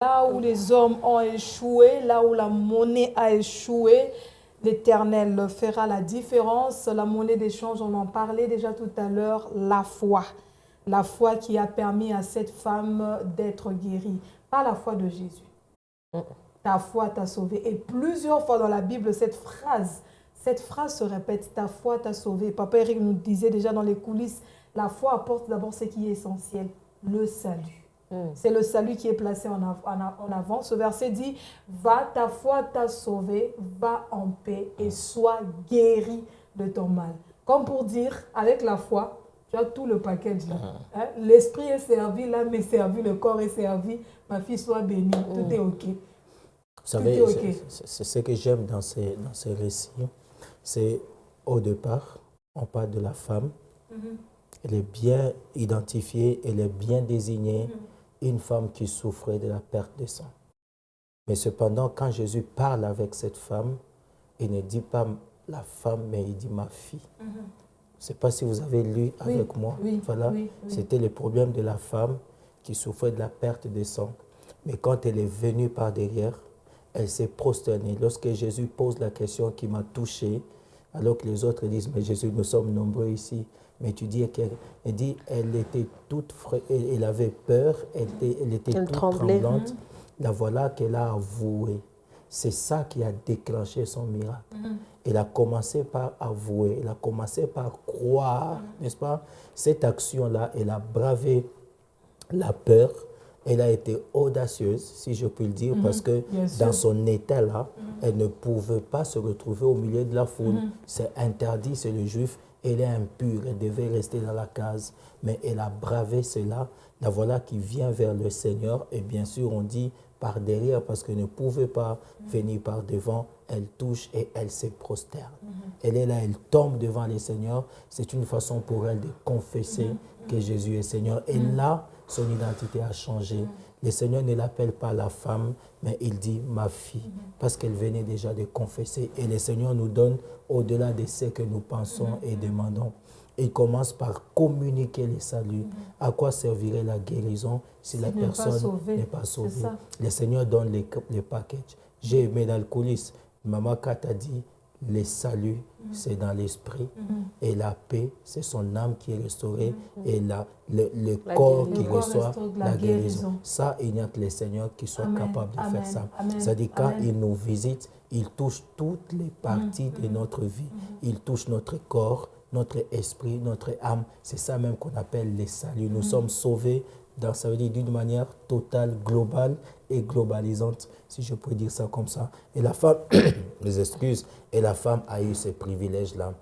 Là où les hommes ont échoué, là où la monnaie a échoué, l'Éternel fera la différence. La monnaie d'échange, on en parlait déjà tout à l'heure, la foi. La foi qui a permis à cette femme d'être guérie. Pas la foi de Jésus. Ta foi t'a sauvé. Et plusieurs fois dans la Bible, cette phrase se répète, ta foi t'a sauvé. Papa Eric nous disait déjà dans les coulisses, la foi apporte d'abord ce qui est essentiel, le salut. C'est le salut qui est placé en avant. Ce verset dit, va, ta foi t'a sauvé, va en paix et sois guéri de ton mal. Comme pour dire, avec la foi, tu as tout le package là. Hein? L'esprit est servi, l'âme est servie, le corps est servi, ma fille soit bénie, tout est OK. Vous savez, c'est ce que j'aime dans ces récits, c'est au départ, on parle de la femme, elle est bien identifiée, elle est bien désignée, une femme qui souffrait de la perte de sang. Mais cependant, quand Jésus parle avec cette femme, il ne dit pas la femme, mais il dit ma fille. Je ne sais pas si vous avez lu avec moi. Voilà, c'était le problème de la femme qui souffrait de la perte de sang. Mais quand elle est venue par derrière, elle s'est prosternée. Lorsque Jésus pose la question qui m'a touché, alors que les autres disent, mais Jésus, nous sommes nombreux ici. Mais tu dis qu'elle dit, elle était toute elle avait peur, elle était toute tremblante. La voilà qu'elle a avoué. C'est ça qui a déclenché son miracle. Elle a commencé par avouer, elle a commencé par croire, n'est-ce pas? Cette action-là, elle a bravé la peur. Elle a été audacieuse, si je puis le dire, parce que dans son état-là, elle ne pouvait pas se retrouver au milieu de la foule. C'est interdit, c'est le juif. Elle est impure, elle devait rester dans la case. Mais elle a bravé cela. La voilà qui vient vers le Seigneur. Et bien sûr, on dit par derrière, parce qu'elle ne pouvait pas venir par devant. Elle touche et elle se prosterne. Elle est là, elle tombe devant le Seigneur. C'est une façon pour elle de confesser que Jésus est Seigneur. Et là, son identité a changé. Le Seigneur ne l'appelle pas la femme, mais il dit ma fille, parce qu'elle venait déjà de confesser. Et le Seigneur nous donne au-delà de ce que nous pensons et demandons. Il commence par communiquer le salut. À quoi servirait la guérison si la personne n'est pas sauvée? Le Seigneur donne les packages. J'ai aimé dans le coulisses. Maman Kat a dit, le salut, c'est dans l'esprit. Et la paix, c'est son âme qui est restaurée. Et le corps qui reçoit la guérison. Ça, il n'y a que le Seigneur qui soit capable de faire ça. C'est-à-dire, quand il nous visite, il touche toutes les parties de notre vie. Il touche notre corps, notre esprit, notre âme. C'est ça même qu'on appelle le salut. Nous sommes sauvés, ça veut dire d'une manière totale, globale et globalisante, si je peux dire ça comme ça. Et la femme, mes excuses, et la femme a eu ce privilège-là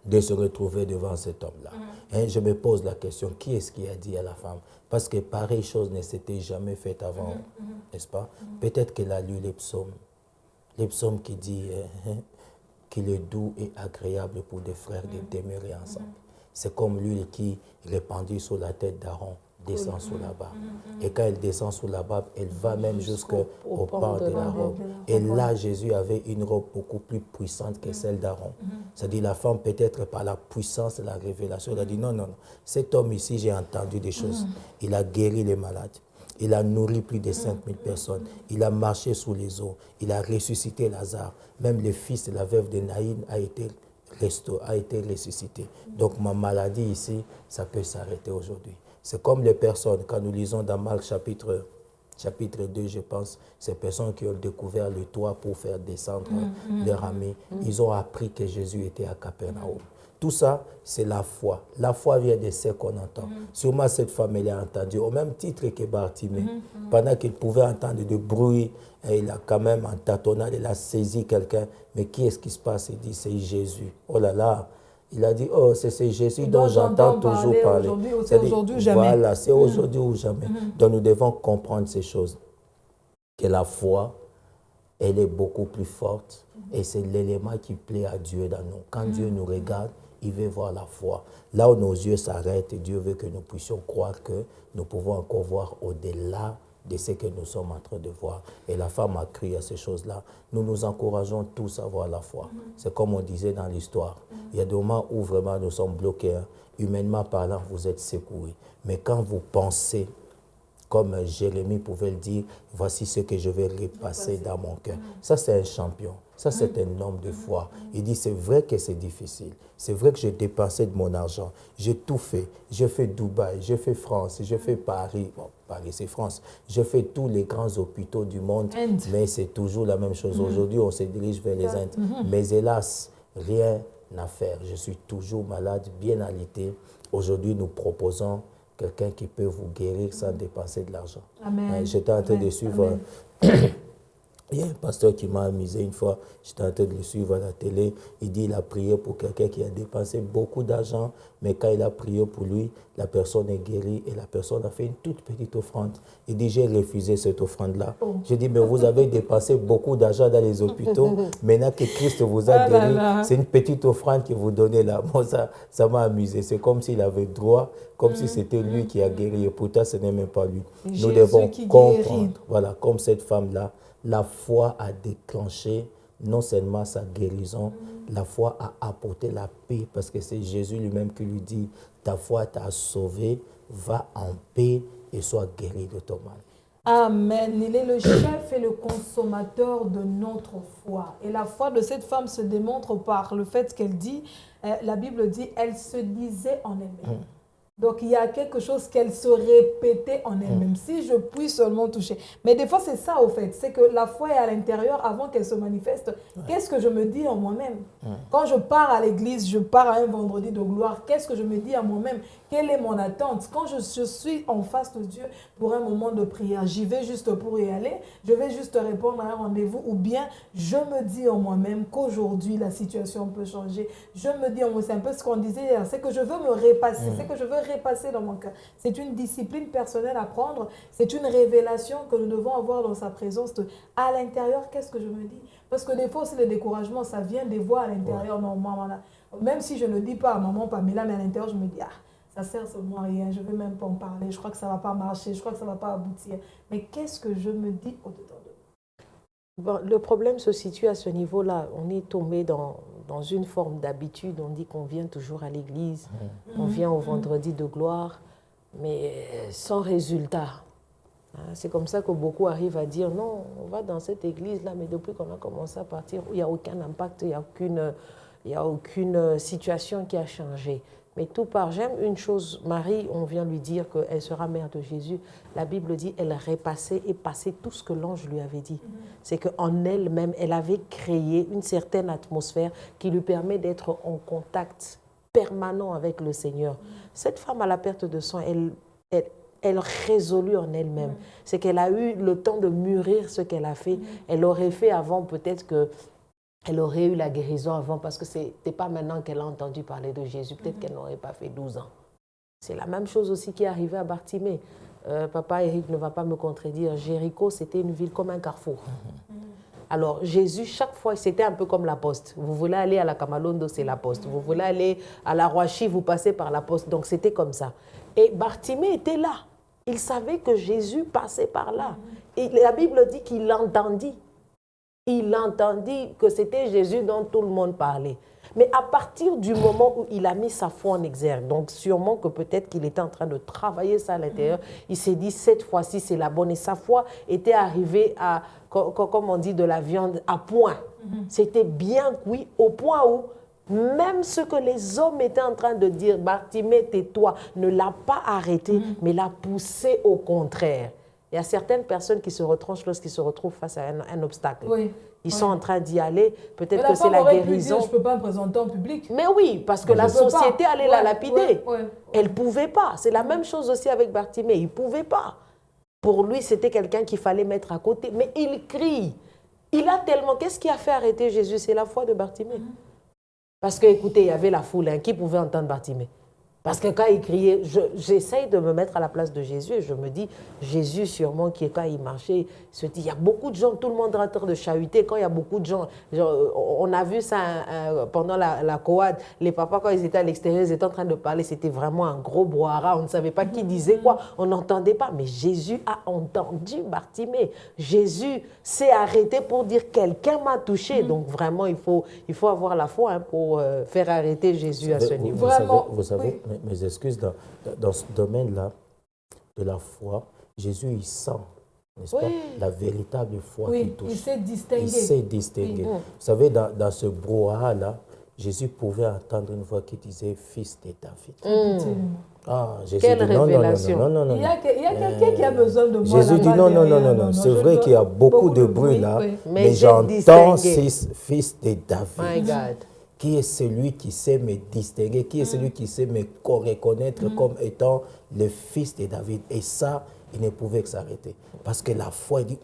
de se retrouver devant cet homme-là. Et je me pose la question, qui est-ce qui a dit à la femme? Parce que pareille chose ne s'était jamais faite avant, n'est-ce pas? Peut-être qu'elle a lu les psaumes qui dit qu'il est doux et agréable pour des frères de demeurer ensemble. C'est comme l'huile qui, répandue sur la tête d'Aaron, descend sous la barbe. Et quand elle descend sous la barbe, elle va même jusqu'au pan de la robe. Et là, Jésus avait une robe beaucoup plus puissante que celle d'Aaron. C'est-à-dire, la femme, peut-être par la puissance de la révélation, elle a dit, non, non, non, cet homme ici, j'ai entendu des choses. Il a guéri les malades. Il a nourri plus de 5000 personnes. Il a marché sous les eaux. Il a ressuscité Lazare. Même le fils de la veuve de Naïn a été ressuscité. Donc ma maladie ici, ça peut s'arrêter aujourd'hui. C'est comme les personnes, quand nous lisons dans Marc chapitre 2, je pense, ces personnes qui ont découvert le toit pour faire descendre leur ami, ils ont appris que Jésus était à Capernaum. Tout ça, c'est la foi. La foi vient de ce qu'on entend. Sûrement, cette femme, elle a entendu, au même titre que Bartimée. Pendant qu'il pouvait entendre du bruit, il a quand même, en tâtonnant, il a saisi quelqu'un. Mais qui est-ce qui se passe? Il dit, c'est Jésus. Oh là là. Il a dit, oh, c'est Jésus dont j'entends toujours parler. C'est aujourd'hui ou jamais. Voilà, c'est aujourd'hui ou jamais. Donc, nous devons comprendre ces choses. Que la foi, elle est beaucoup plus forte. Et c'est l'élément qui plaît à Dieu dans nous. Quand Dieu nous regarde, il veut voir la foi. Là où nos yeux s'arrêtent, Dieu veut que nous puissions croire que nous pouvons encore voir au-delà de ce que nous sommes en train de voir. Et la femme a crié à ces choses-là. Nous nous encourageons tous à voir la foi. C'est comme on disait dans l'histoire. Il y a des moments où vraiment nous sommes bloqués. Humainement parlant, vous êtes secoués. Mais quand vous pensez comme Jérémie pouvait le dire, voici ce que je vais repasser dans mon cœur. Ça, c'est un champion. Ça, c'est un homme de foi. Il dit, c'est vrai que c'est difficile. C'est vrai que j'ai dépensé de mon argent. J'ai tout fait. J'ai fait Dubaï, j'ai fait France, j'ai fait Paris. Bon, Paris, c'est France. J'ai fait tous les grands hôpitaux du monde. Mais c'est toujours la même chose. Aujourd'hui, on se dirige vers les Indes. Mais hélas, rien à faire. Je suis toujours malade, bien alité. Aujourd'hui, nous proposons quelqu'un qui peut vous guérir sans dépenser de l'argent. J'étais en train de suivre... Il y a un pasteur qui m'a amusé une fois, j'étais en train de le suivre à la télé, il dit qu'il a prié pour quelqu'un qui a dépensé beaucoup d'argent, mais quand il a prié pour lui, la personne est guérie et la personne a fait une toute petite offrande. Il dit, j'ai refusé cette offrande-là. J'ai dit, mais vous avez dépensé beaucoup d'argent dans les hôpitaux, maintenant que Christ vous a guéri, c'est une petite offrande que vous donnez là. Moi, ça m'a amusé. C'est comme s'il avait droit, comme si c'était lui qui a guéri, et pourtant ce n'est même pas lui. Nous devons comprendre, voilà, comme cette femme-là, la foi a déclenché non seulement sa guérison, la foi a apporté la paix, parce que c'est Jésus lui-même qui lui dit, ta foi t'a sauvé, va en paix et sois guéri de ton mal. Amen. Il est le chef et le consommateur de notre foi. Et la foi de cette femme se démontre par le fait qu'elle dit, la Bible dit, elle se disait en elle-même. Donc, il y a quelque chose qu'elle se répétait en elle-même. Si je puis seulement toucher. Mais des fois, c'est ça, au fait. C'est que la foi est à l'intérieur avant qu'elle se manifeste. Qu'est-ce que je me dis en moi-même? Quand je pars à l'église, je pars à un vendredi de gloire. Qu'est-ce que je me dis à moi-même? Quelle est mon attente? Quand je suis en face de Dieu pour un moment de prière, j'y vais juste pour y aller. Je vais juste répondre à un rendez-vous. Ou bien, je me dis en moi-même qu'aujourd'hui, la situation peut changer. Je me dis en moi, c'est un peu ce qu'on disait hier. C'est que je veux me repasser. C'est que je veux repasser dans mon cœur. C'est une discipline personnelle à prendre. C'est une révélation que nous devons avoir dans sa présence. À l'intérieur, qu'est-ce que je me dis? Parce que des fois aussi, le découragement, ça vient des voix à l'intérieur. Non, maman, même si je ne dis pas à maman Pamela, mais à l'intérieur, je me dis, ah, ça sert seulement à rien, je ne vais même pas en parler, je crois que ça ne va pas marcher, je crois que ça ne va pas aboutir. Mais qu'est-ce que je me dis au-dedans de moi? Bon, le problème se situe à ce niveau-là. On est tombé dans une forme d'habitude. On dit qu'on vient toujours à l'église, on vient au vendredi de gloire, mais sans résultat. C'est comme ça que beaucoup arrivent à dire, non, on va dans cette église-là, mais depuis qu'on a commencé à partir, il n'y a aucun impact, il n'y a aucune situation qui a changé. Mais tout part, j'aime une chose, Marie, on vient lui dire qu'elle sera mère de Jésus. La Bible dit qu'elle repassait et passait tout ce que l'ange lui avait dit. C'est qu'en elle-même, elle avait créé une certaine atmosphère qui lui permet d'être en contact permanent avec le Seigneur. Cette femme à la perte de sang, elle résolut en elle-même. C'est qu'elle a eu le temps de mûrir ce qu'elle a fait. Elle aurait fait avant peut-être que elle aurait eu la guérison avant parce que ce n'était pas maintenant qu'elle a entendu parler de Jésus. Peut-être qu'elle n'aurait pas fait 12 ans. C'est la même chose aussi qui est arrivée à Bartimée. Papa Eric ne va pas me contredire. Jéricho, c'était une ville comme un carrefour. Alors Jésus, chaque fois, c'était un peu comme la poste. Vous voulez aller à la Kamalondo, c'est la poste. Vous voulez aller à la Roachi, vous passez par la poste. Donc c'était comme ça. Et Bartimée était là. Il savait que Jésus passait par là. Et la Bible dit qu'il l'entendit. Il entendit que c'était Jésus dont tout le monde parlait. Mais à partir du moment où il a mis sa foi en exergue, donc sûrement que peut-être qu'il était en train de travailler ça à l'intérieur, il s'est dit, cette fois-ci, c'est la bonne. Et sa foi était arrivée à, comme on dit, de la viande à point. C'était bien cuit au point où même ce que les hommes étaient en train de dire, Bartimée, tais-toi, ne l'a pas arrêté, mais l'a poussé au contraire. Il y a certaines personnes qui se retranchent lorsqu'ils se retrouvent face à un obstacle. Ils sont en train d'y aller, peut-être que c'est la guérison. Dire, je ne peux pas me présenter en public. Mais oui, parce que la société allait la lapider. Elle ne pouvait pas. C'est la même chose aussi avec Bartimée. Il ne pouvait pas. Pour lui, c'était quelqu'un qu'il fallait mettre à côté. Mais il crie. Il a tellement... Qu'est-ce qui a fait arrêter Jésus? C'est la foi de Bartimée. Parce que, écoutez, il y avait la foule. Qui pouvait entendre Bartimée? Parce que quand il criait, j'essaye de me mettre à la place de Jésus et je me dis, Jésus sûrement, quand il marchait, il se dit, il y a beaucoup de gens, tout le monde est en train de chahuter. Quand il y a beaucoup de gens, on a vu ça pendant la Coad, les papas, quand ils étaient à l'extérieur, ils étaient en train de parler, c'était vraiment un gros brouhaha, on ne savait pas qui disait quoi, on n'entendait pas. Mais Jésus a entendu Bartimée. Jésus s'est arrêté pour dire, quelqu'un m'a touché. Donc vraiment, il faut avoir la foi pour faire arrêter Jésus à ce niveau. Vous savez, mes excuses, dans ce domaine-là de la foi, Jésus, il sent, n'est-ce pas, la véritable foi qui touche. Il s'est distingué. Il s'est distingué. Vous savez, dans ce brouhaha-là, Jésus pouvait entendre une voix qui disait « Fils de David ». Ah, Jésus Quelle dit, révélation. non. Il y a quelqu'un qui a besoin de moi. Jésus dit non. C'est vrai qu'il y a beaucoup de bruit là, mais j'entends fils de David. My God. Qui est celui qui sait me distinguer, qui est celui qui sait me reconnaître comme étant le fils de David. Et ça, il ne pouvait que s'arrêter. Parce que la foi, il dit,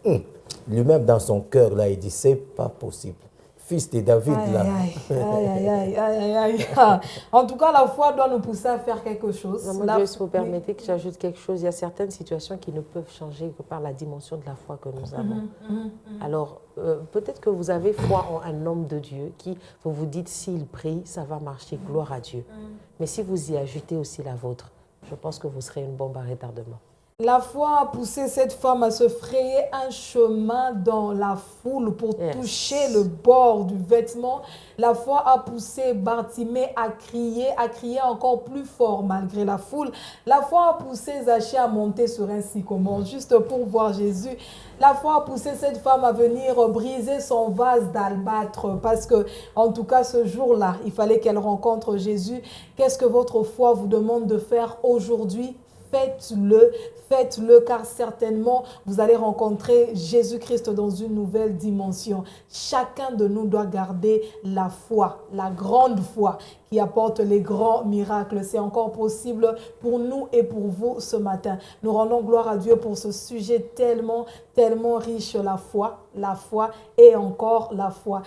lui-même dans son cœur, là, il dit, c'est pas possible. Fils de David, là. Aïe. En tout cas, la foi doit nous pousser à faire quelque chose. Maman, si vous permettez que j'ajoute quelque chose, il y a certaines situations qui ne peuvent changer que par la dimension de la foi que nous avons. Alors, peut-être que vous avez foi en un homme de Dieu qui, vous vous dites, s'il prie, ça va marcher, gloire à Dieu. Mais si vous y ajoutez aussi la vôtre, je pense que vous serez une bombe à retardement. La foi a poussé cette femme à se frayer un chemin dans la foule pour toucher le bord du vêtement. La foi a poussé Bartimée à crier encore plus fort malgré la foule. La foi a poussé Zachée à monter sur un sycomore juste pour voir Jésus. La foi a poussé cette femme à venir briser son vase d'albâtre parce que, en tout cas, ce jour-là, il fallait qu'elle rencontre Jésus. Qu'est-ce que votre foi vous demande de faire aujourd'hui? Faites-le, car certainement vous allez rencontrer Jésus-Christ dans une nouvelle dimension. Chacun de nous doit garder la foi, la grande foi qui apporte les grands miracles. C'est encore possible pour nous et pour vous ce matin. Nous rendons gloire à Dieu pour ce sujet tellement riche, la foi et encore la foi.